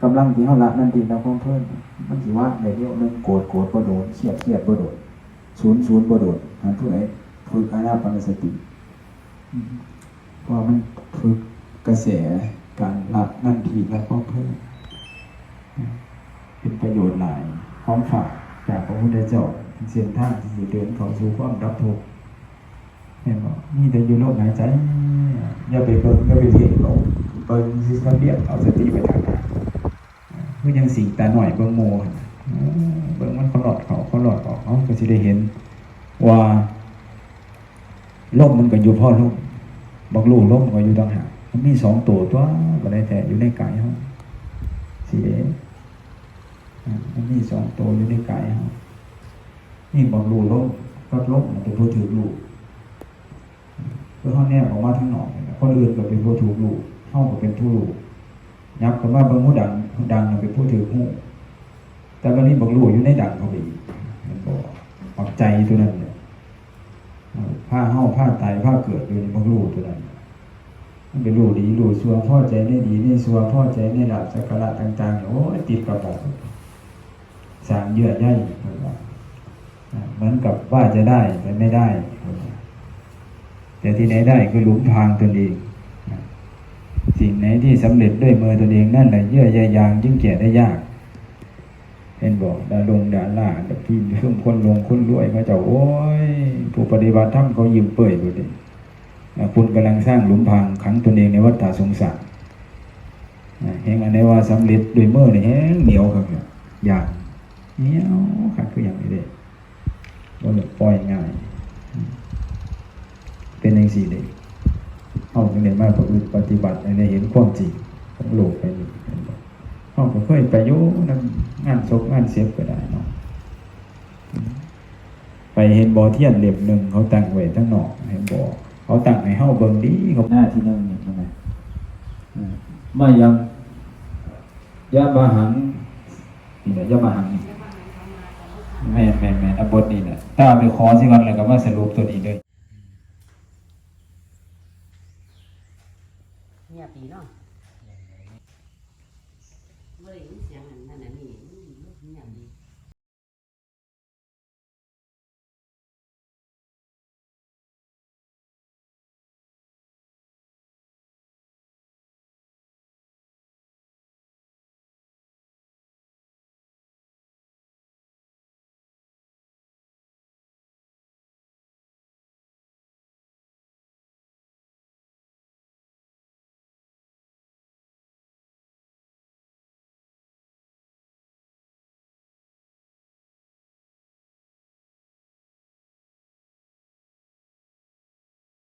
กำลังที่เขาละนั่นดีแล้วเพิ่มมันสิว่าในเรื่องนึงโกรธบ่โดนเครียดบ่โดนศูนย์บ่โดนหาผู้ใดฝึกอานาปานสติเพราะมันฝึกกระแสการละนั่นทีแล้วเพิ่มเป็นประโยชน์หลายของฝากจากพระพุทธเจ้าเส้นทางที่เดินเข้าสู่ความดับทุกข์เห็นบ่มีแต่อยู่โลกหายใจอย่าไปเบิ่งอย่าไปเพ่งเอาเบิ่งสิเขาเรียกเอาสติไปทางนั้นคือยังสิ่งตาหน่อยเบิ่งโมเบิ่งมันเขาหลอดออกเขาก็สิได้เห็นว่าลมมันก็อยู่พ่อลมบางลูกลมก็อยู่ต่างหากมันมีสองตัวบ่ได้แต่อยู่ในกายเฮาสิเด้มันมีสองตัวอยู่ในกายเฮานี่บางลูกลมก็ลมมันเป็นผู้ถือลูกเพื่อเขาแนบออกมาทั้งนอกคนอื่นก็เป็นผู้ถูกลูกเฮาก็เป็นผู้ลูกยับกันว่าบางผู้ดังเป็นผู้ถือหูแต่วันนี้บางลูกอยู่ในดังเขาไปอีกมันบอกออกใจตัวนั้นเนี่ยผ้าเฮาผ้าตายผ้าเกิดอยู่ในบางลูกตัวนั้นมันเป็นลูกดีลูกชัวพ่อใจในดีในชัวพ่อใจในหลับสักการะต่างๆโอ้ยติดกับแบบสร้างเยื่อใยเหมือนกับว่าจะได้แต่ไม่ได้แต่ที่ไหนได้คือหลุมพรางตนเองสิ่งไหนที่สำเร็จด้วยมือตนเองนั่นแหละเยื่อใยยางยิ่งแก่ได้ยากเป็นบอกดาล่าแบบที่ช่วงคนรวยเขาจะโอ้ยผู้ปฏิบัติธรรมเขายิ้มเปื่อยดูดิคุณกำลังสร้างหลุมพรางขังตนเองในวัฏสงสารเห็นอันไหนว่าสำเร็จด้วยมือเนี่ยเหนียวครับอย่างเหนียวขัดคืออย่างนี้เลยว่าแบบปล่อยง่ายเป็นอย่างสี่เลยเอาจังได๋มาประพฤติปฏิบัติในเห็นความจริงของโลกไปนี่เฮาก็เคยไปอยู่นำงานศพงานเสียก็ได้เนาะไปเห็นบ่อเทียนเล่มนึงเขาตั้งไว้ทั้งนอกเห็นบ่เขาตั้งให้เฮาเบิ่งดีเขาหน้าที่นึงนี่ใช่มั้ยมายังยะบาหังนี่แหละยะบาหังแม่นๆบทนี้น่ะถ้าไปขอสิก่อนแล้วก็มาสรุปตัวนี้เลยเงียบดีเนาะเมื่อไรเสียงนั่นนี่เงียบดี